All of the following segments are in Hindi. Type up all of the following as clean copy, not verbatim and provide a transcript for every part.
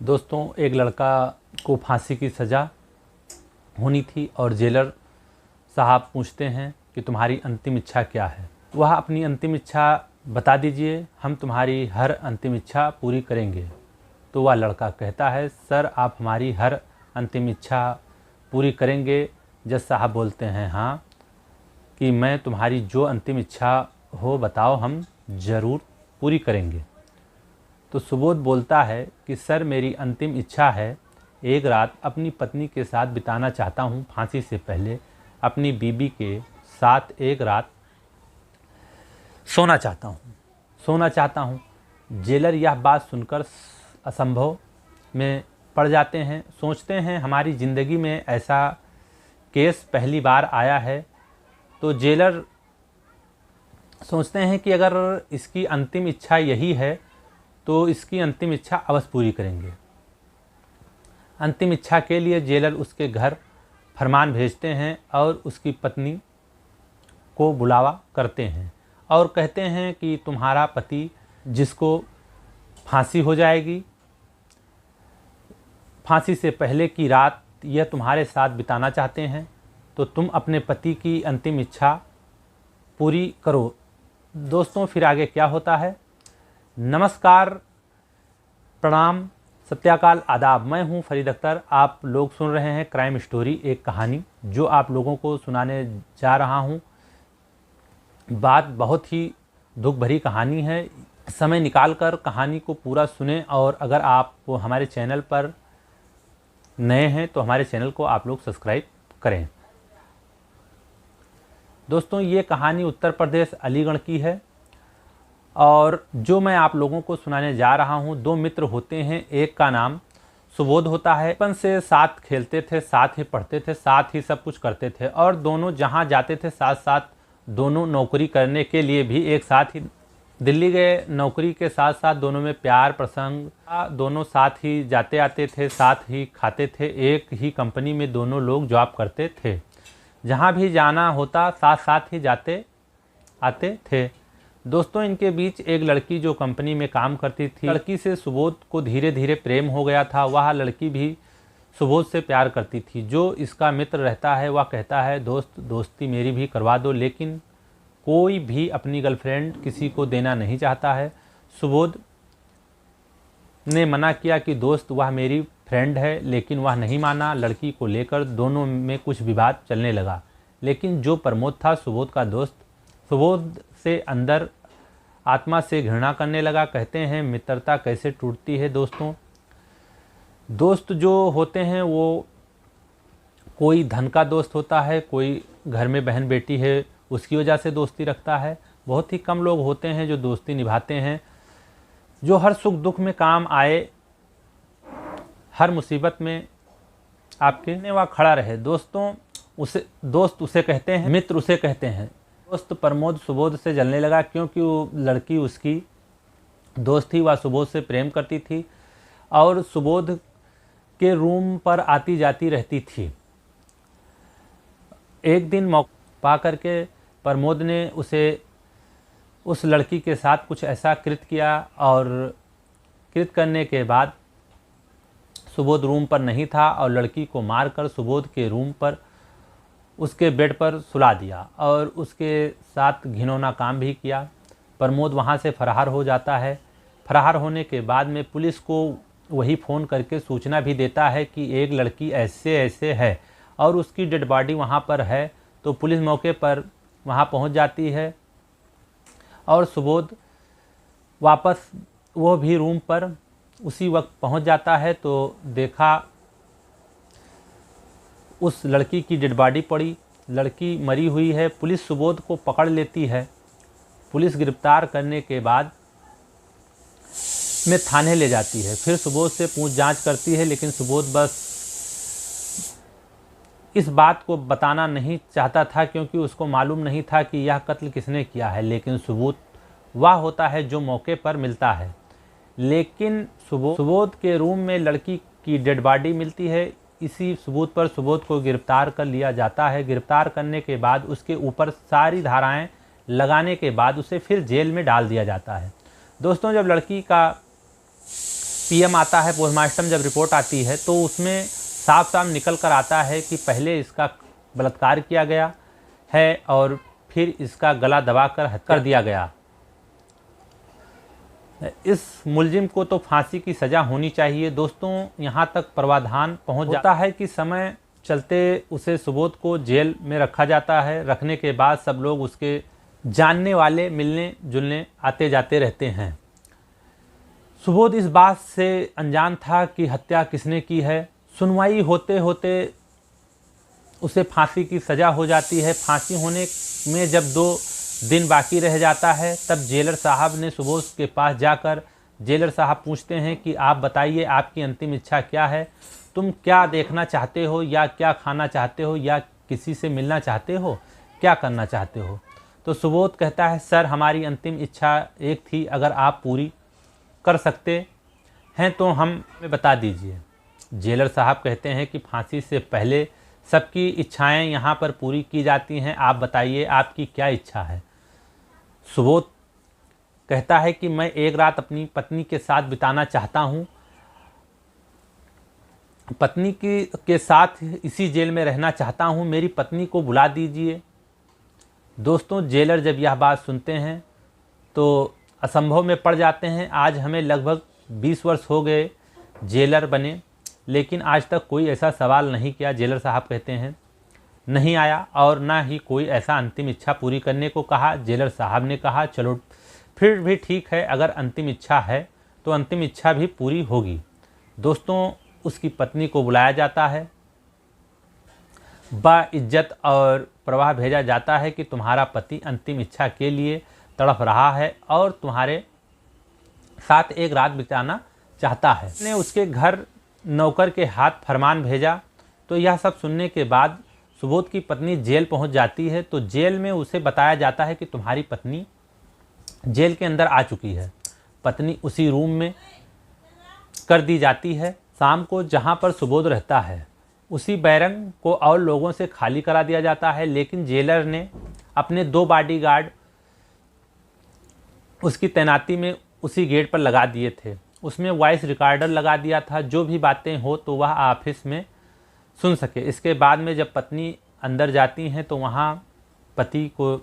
दोस्तों, एक लड़का को फांसी की सज़ा होनी थी और जेलर साहब पूछते हैं कि तुम्हारी अंतिम इच्छा क्या है। वह अपनी अंतिम इच्छा बता दीजिए, हम तुम्हारी हर अंतिम इच्छा पूरी करेंगे। तो वह लड़का कहता है, सर आप हमारी हर अंतिम इच्छा पूरी करेंगे। जज साहब बोलते हैं, हाँ, कि मैं तुम्हारी जो अंतिम इच्छा हो बताओ, हम ज़रूर पूरी करेंगे। तो सुबोध बोलता है कि सर मेरी अंतिम इच्छा है, एक रात अपनी पत्नी के साथ बिताना चाहता हूँ। फांसी से पहले अपनी बीबी के साथ एक रात सोना चाहता हूँ। जेलर यह बात सुनकर असंभव में पड़ जाते हैं। सोचते हैं हमारी ज़िंदगी में ऐसा केस पहली बार आया है। तो जेलर सोचते हैं कि अगर इसकी अंतिम इच्छा यही है तो इसकी अंतिम इच्छा अवश्य पूरी करेंगे। अंतिम इच्छा के लिए जेलर उसके घर फरमान भेजते हैं और उसकी पत्नी को बुलावा करते हैं और कहते हैं कि तुम्हारा पति जिसको फांसी हो जाएगी, फांसी से पहले की रात यह तुम्हारे साथ बिताना चाहते हैं, तो तुम अपने पति की अंतिम इच्छा पूरी करो। दोस्तों, फिर आगे क्या होता है? नमस्कार, प्रणाम, सत्याकाल, आदाब। मैं हूं फरीद अख्तर। आप लोग सुन रहे हैं क्राइम स्टोरी, एक कहानी जो आप लोगों को सुनाने जा रहा हूं। बात बहुत ही दुख भरी कहानी है। समय निकालकर कहानी को पूरा सुने और अगर आप हमारे चैनल पर नए हैं तो हमारे चैनल को आप लोग सब्सक्राइब करें। दोस्तों, ये कहानी उत्तर प्रदेश अलीगढ़ की है और जो मैं आप लोगों को सुनाने जा रहा हूँ, दो मित्र होते हैं। एक का नाम सुबोध होता है। बचपन से साथ खेलते थे, साथ ही पढ़ते थे, साथ ही सब कुछ करते थे और दोनों जहाँ जाते थे साथ साथ दोनों नौकरी करने के लिए भी एक साथ ही दिल्ली गए। नौकरी के साथ साथ दोनों में प्यार प्रसंग, दोनों साथ ही जाते आते थे, साथ ही खाते थे। एक ही कंपनी में दोनों लोग जॉब करते थे। जहाँ भी जाना होता साथ साथ ही जाते आते थे। दोस्तों, इनके बीच एक लड़की जो कंपनी में काम करती थी, लड़की से सुबोध को धीरे धीरे प्रेम हो गया था। वह लड़की भी सुबोध से प्यार करती थी। जो इसका मित्र रहता है वह कहता है, दोस्त दोस्ती मेरी भी करवा दो, लेकिन कोई भी अपनी गर्लफ्रेंड किसी को देना नहीं चाहता है। सुबोध ने मना किया कि दोस्त वह मेरी फ्रेंड है, लेकिन वह नहीं माना। लड़की को लेकर दोनों में कुछ विवाद चलने लगा। लेकिन जो प्रमोद था सुबोध का दोस्त, सुबोध से अंदर आत्मा से घृणा करने लगा। कहते हैं मित्रता कैसे टूटती है। दोस्तों, दोस्त जो होते हैं वो कोई धन का दोस्त होता है, कोई घर में बहन बेटी है उसकी वजह से दोस्ती रखता है। बहुत ही कम लोग होते हैं जो दोस्ती निभाते हैं, जो हर सुख दुख में काम आए, हर मुसीबत में आपके वह खड़ा रहे। दोस्तों, दोस्त उसे कहते हैं, मित्र उसे कहते हैं। दोस्त प्रमोद सुबोध से जलने लगा क्योंकि वो लड़की उसकी दोस्त थी। वह सुबोध से प्रेम करती थी और सुबोध के रूम पर आती जाती रहती थी। एक दिन मौका पा करके प्रमोद ने उस लड़की के साथ कुछ ऐसा कृत किया और कृत करने के बाद सुबोध रूम पर नहीं था और लड़की को मारकर सुबोध के रूम पर उसके बेड पर सुला दिया और उसके साथ घिनौना काम भी किया। प्रमोद वहाँ से फरार हो जाता है। फरार होने के बाद में पुलिस को वही फ़ोन करके सूचना भी देता है कि एक लड़की ऐसे ऐसे है और उसकी डेड बॉडी वहाँ पर है। तो पुलिस मौके पर वहाँ पहुँच जाती है और सुबोध वापस वो भी रूम पर उसी वक्त पहुँच जाता है। तो देखा उस लड़की की डेड बॉडी पड़ी, लड़की मरी हुई है। पुलिस सुबोध को पकड़ लेती है। पुलिस गिरफ्तार करने के बाद में थाने ले जाती है। फिर सुबोध से पूछ जांच करती है, लेकिन सुबोध बस इस बात को बताना नहीं चाहता था क्योंकि उसको मालूम नहीं था कि यह कत्ल किसने किया है। लेकिन सबूत वह होता है जो मौके पर मिलता है। लेकिन सुबोध के रूम में लड़की की डेड बॉडी मिलती है। इसी सबूत पर सुबोध को गिरफ्तार कर लिया जाता है। गिरफ्तार करने के बाद उसके ऊपर सारी धाराएं लगाने के बाद उसे फिर जेल में डाल दिया जाता है। दोस्तों, जब लड़की का पीएम आता है, पोस्टमार्टम जब रिपोर्ट आती है तो उसमें साफ साफ निकल कर आता है कि पहले इसका बलात्कार किया गया है और फिर इसका गला दबाकर हत्या कर दिया गया। इस मुलजिम को तो फांसी की सज़ा होनी चाहिए। दोस्तों, यहाँ तक प्रावधान पहुँच जाता है कि समय चलते उसे सुबोध को जेल में रखा जाता है। रखने के बाद सब लोग उसके जानने वाले मिलने जुलने आते जाते रहते हैं। सुबोध इस बात से अनजान था कि हत्या किसने की है। सुनवाई होते होते उसे फांसी की सज़ा हो जाती है। फांसी होने में जब 2 दिन बाकी रह जाता है तब जेलर साहब ने सुबोध के पास जाकर जेलर साहब पूछते हैं कि आप बताइए आपकी अंतिम इच्छा क्या है, तुम क्या देखना चाहते हो या क्या खाना चाहते हो या किसी से मिलना चाहते हो, क्या करना चाहते हो। तो सुबोध कहता है सर हमारी अंतिम इच्छा एक थी, अगर आप पूरी कर सकते हैं तो हमें बता दीजिए। जेलर साहब कहते हैं कि फांसी से पहले सबकी इच्छाएं यहाँ पर पूरी की जाती हैं, आप बताइए आपकी क्या इच्छा है। सुबोध कहता है कि मैं एक रात अपनी पत्नी के साथ बिताना चाहता हूँ, पत्नी के साथ इसी जेल में रहना चाहता हूँ, मेरी पत्नी को बुला दीजिए। दोस्तों, जेलर जब यह बात सुनते हैं तो असंभव में पड़ जाते हैं। आज हमें लगभग 20 वर्ष हो गए जेलर बने, लेकिन आज तक कोई ऐसा सवाल नहीं किया। जेलर साहब कहते हैं नहीं आया और ना ही कोई ऐसा अंतिम इच्छा पूरी करने को कहा। जेलर साहब ने कहा चलो फिर भी ठीक है, अगर अंतिम इच्छा है तो अंतिम इच्छा भी पूरी होगी। दोस्तों, उसकी पत्नी को बुलाया जाता है, बाइज्जत और प्रवाह भेजा जाता है कि तुम्हारा पति अंतिम इच्छा के लिए तड़प रहा है और तुम्हारे साथ एक रात बिताना चाहता है। ने उसके घर नौकर के हाथ फरमान भेजा। तो यह सब सुनने के बाद सुबोध की पत्नी जेल पहुंच जाती है। तो जेल में उसे बताया जाता है कि तुम्हारी पत्नी जेल के अंदर आ चुकी है। पत्नी उसी रूम में कर दी जाती है। शाम को जहां पर सुबोध रहता है उसी बैरंग को और लोगों से खाली करा दिया जाता है, लेकिन जेलर ने अपने 2 बॉडीगार्ड उसकी तैनाती में उसी गेट पर लगा दिए थे। उसमें वॉइस रिकॉर्डर लगा दिया था, जो भी बातें हो तो वह ऑफिस में सुन सके। इसके बाद में जब पत्नी अंदर जाती हैं तो वहाँ पति को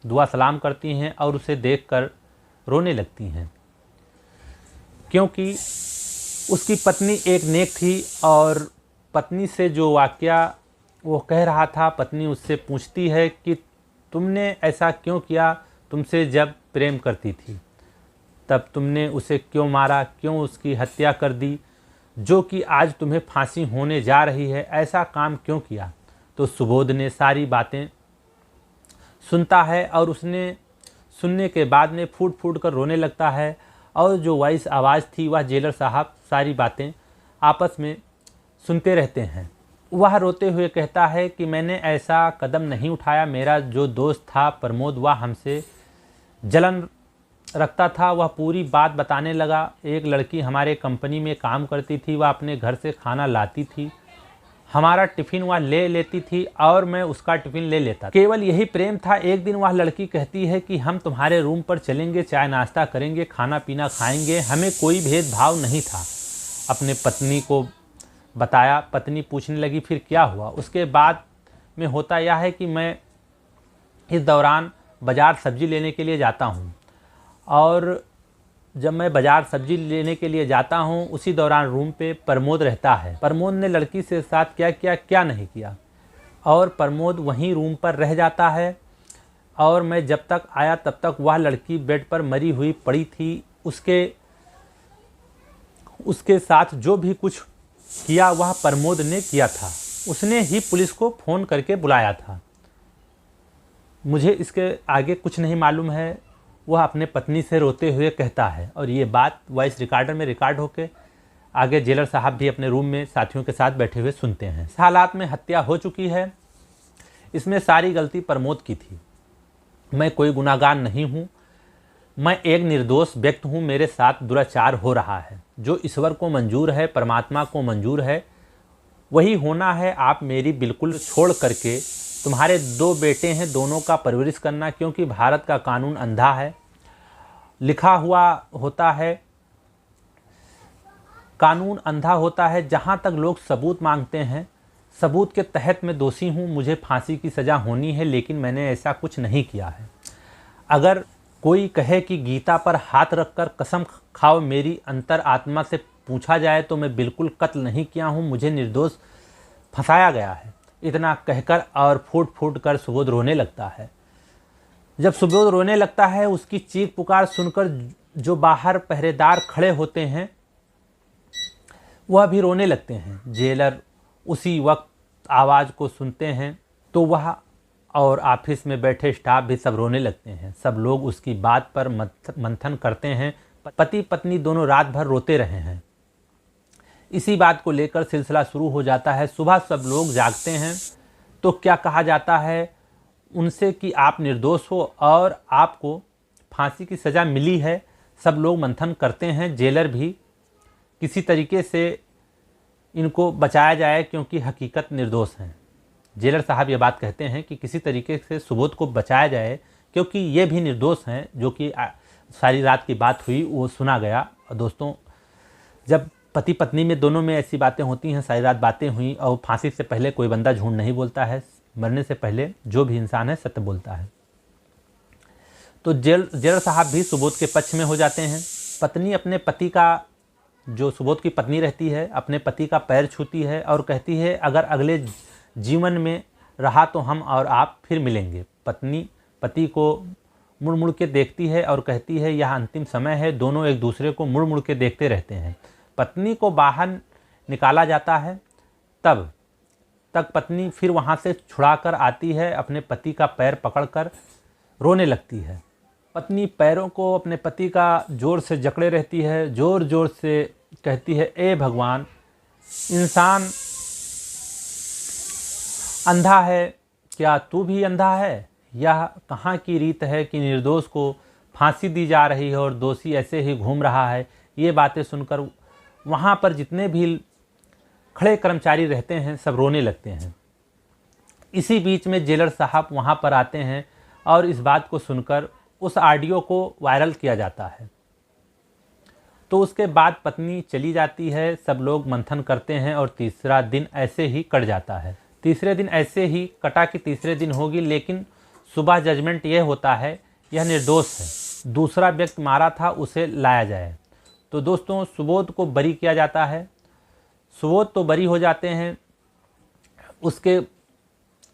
दुआ सलाम करती हैं और उसे देखकर रोने लगती हैं, क्योंकि उसकी पत्नी एक नेक थी और पत्नी से जो वाकया वो कह रहा था, पत्नी उससे पूछती है कि तुमने ऐसा क्यों किया, तुमसे जब प्रेम करती थी तब तुमने उसे क्यों मारा, क्यों उसकी हत्या कर दी, जो कि आज तुम्हें फांसी होने जा रही है, ऐसा काम क्यों किया। तो सुबोध ने सारी बातें सुनता है और उसने सुनने के बाद में फूट फूट कर रोने लगता है। और जो वॉइस आवाज़ थी वह जेलर साहब सारी बातें आपस में सुनते रहते हैं। वह रोते हुए कहता है कि मैंने ऐसा कदम नहीं उठाया, मेरा जो दोस्त था प्रमोद वह हमसे जलन रखता था, वह पूरी बात बताने लगा। एक लड़की हमारे कंपनी में काम करती थी, वह अपने घर से खाना लाती थी, हमारा टिफ़िन वह ले लेती थी और मैं उसका टिफ़िन ले लेता था। केवल यही प्रेम था। एक दिन वह लड़की कहती है कि हम तुम्हारे रूम पर चलेंगे, चाय नाश्ता करेंगे, खाना पीना खाएंगे, हमें कोई भेदभाव नहीं था। अपने पत्नी को बताया, पत्नी पूछने लगी फिर क्या हुआ। उसके बाद में होता यह है कि मैं इस दौरान बाज़ार सब्ज़ी लेने के लिए जाता हूँ और जब मैं बाज़ार सब्ज़ी लेने के लिए जाता हूँ उसी दौरान रूम पे प्रमोद रहता है। प्रमोद ने लड़की से साथ क्या किया क्या नहीं किया, और प्रमोद वहीं रूम पर रह जाता है और मैं जब तक आया तब तक वह लड़की बेड पर मरी हुई पड़ी थी। उसके साथ जो भी कुछ किया वह प्रमोद ने किया था, उसने ही पुलिस को फ़ोन करके बुलाया था। मुझे इसके आगे कुछ नहीं मालूम है, वह अपने पत्नी से रोते हुए कहता है। और ये बात वॉइस रिकॉर्डर में रिकॉर्ड होकर आगे जेलर साहब भी अपने रूम में साथियों के साथ बैठे हुए सुनते हैं। इस हालात में हत्या हो चुकी है, इसमें सारी गलती प्रमोद की थी। मैं कोई गुनाहगार नहीं हूँ, मैं एक निर्दोष व्यक्ति हूँ, मेरे साथ दुराचार हो रहा है। जो ईश्वर को मंजूर है, परमात्मा को मंजूर है, वही होना है। आप मेरी बिल्कुल छोड़ करके तुम्हारे 2 बेटे हैं, दोनों का परवरिश करना, क्योंकि भारत का कानून अंधा है। लिखा हुआ होता है कानून अंधा होता है। जहाँ तक लोग सबूत मांगते हैं, सबूत के तहत मैं दोषी हूँ, मुझे फांसी की सज़ा होनी है, लेकिन मैंने ऐसा कुछ नहीं किया है। अगर कोई कहे कि गीता पर हाथ रखकर कसम खाओ, मेरी अंतर आत्मा से पूछा जाए तो मैं बिल्कुल कत्ल नहीं किया हूँ, मुझे निर्दोष फंसाया गया है। इतना कहकर और फूट फूट कर सुबोध रोने लगता है। जब सुबोध रोने लगता है, उसकी चीख पुकार सुनकर जो बाहर पहरेदार खड़े होते हैं वह भी रोने लगते हैं। जेलर उसी वक्त आवाज़ को सुनते हैं तो वह और ऑफिस में बैठे स्टाफ भी सब रोने लगते हैं। सब लोग उसकी बात पर मंथन करते हैं। पति पत्नी दोनों रात भर रोते रहे हैं। इसी बात को लेकर सिलसिला शुरू हो जाता है। सुबह सब लोग जागते हैं तो क्या कहा जाता है उनसे कि आप निर्दोष हो और आपको फांसी की सज़ा मिली है। सब लोग मंथन करते हैं। जेलर भी किसी तरीके से इनको बचाया जाए क्योंकि हकीकत निर्दोष हैं। जेलर साहब ये बात कहते हैं कि किसी तरीके से सुबोध को बचाया जाए क्योंकि ये भी निर्दोष हैं। जो कि सारी रात की बात हुई वो सुना गया। और दोस्तों, जब पति पत्नी में दोनों में ऐसी बातें होती हैं, सारी रात बातें हुई, और फांसी से पहले कोई बंदा झूठ नहीं बोलता है। मरने से पहले जो भी इंसान है सत्य बोलता है। तो जेलर साहब भी सुबोध के पक्ष में हो जाते हैं। पत्नी अपने पति का, जो सुबोध की पत्नी रहती है, अपने पति का पैर छूती है और कहती है अगर अगले जीवन में रहा तो हम और आप फिर मिलेंगे। पत्नी पति को मुड़ मुड़ के देखती है और कहती है यह अंतिम समय है। दोनों एक दूसरे को मुड़ मुड़ के देखते रहते हैं। पत्नी को बाहर निकाला जाता है। तब तक पत्नी फिर वहाँ से छुड़ाकर आती है, अपने पति का पैर पकड़कर रोने लगती है। पत्नी पैरों को अपने पति का जोर से जकड़े रहती है, जोर जोर से कहती है ए भगवान, इंसान अंधा है, क्या तू भी अंधा है? यह कहाँ की रीत है कि निर्दोष को फांसी दी जा रही है और दोषी ऐसे ही घूम रहा है। ये बातें सुनकर वहाँ पर जितने भी खड़े कर्मचारी रहते हैं सब रोने लगते हैं। इसी बीच में जेलर साहब वहाँ पर आते हैं और इस बात को सुनकर उस ऑडियो को वायरल किया जाता है। तो उसके बाद पत्नी चली जाती है। सब लोग मंथन करते हैं और तीसरा दिन ऐसे ही कट जाता है। तीसरे दिन ऐसे ही कटा कि तीसरे दिन होगी, लेकिन सुबह जजमेंट ये होता है यह निर्दोष है, दूसरा व्यक्ति मारा था उसे लाया जाए। तो दोस्तों, सुबोध को बरी किया जाता है। सुबोध तो बरी हो जाते हैं। उसके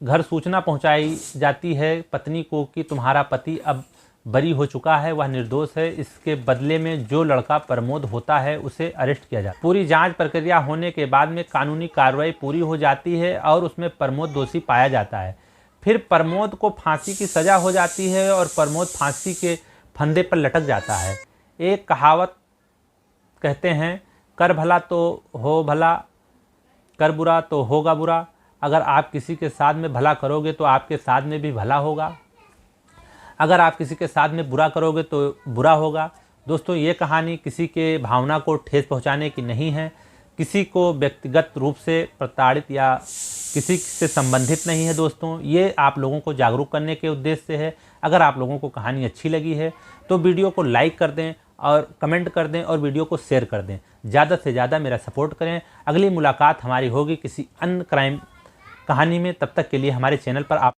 घर सूचना पहुंचाई जाती है पत्नी को कि तुम्हारा पति अब बरी हो चुका है, वह निर्दोष है। इसके बदले में जो लड़का प्रमोद होता है उसे अरेस्ट किया जाता है। पूरी जांच प्रक्रिया होने के बाद में कानूनी कार्रवाई पूरी हो जाती है और उसमें प्रमोद दोषी पाया जाता है। फिर प्रमोद को फांसी की सज़ा हो जाती है और प्रमोद फांसी के फंदे पर लटक जाता है। एक कहावत कहते हैं, कर भला तो हो भला, कर बुरा तो होगा बुरा। अगर आप किसी के साथ में भला करोगे तो आपके साथ में भी भला होगा, अगर आप किसी के साथ में बुरा करोगे तो बुरा होगा। दोस्तों, ये कहानी किसी के भावना को ठेस पहुंचाने की नहीं है, किसी को व्यक्तिगत रूप से प्रताड़ित या किसी से संबंधित नहीं है। दोस्तों, ये आप लोगों को जागरूक करने के उद्देश्य से है। अगर आप लोगों को कहानी अच्छी लगी है तो वीडियो को लाइक कर दें और कमेंट कर दें और वीडियो को शेयर कर दें। ज़्यादा से ज़्यादा मेरा सपोर्ट करें। अगली मुलाकात हमारी होगी किसी अन्य क्राइम कहानी में। तब तक के लिए हमारे चैनल पर आप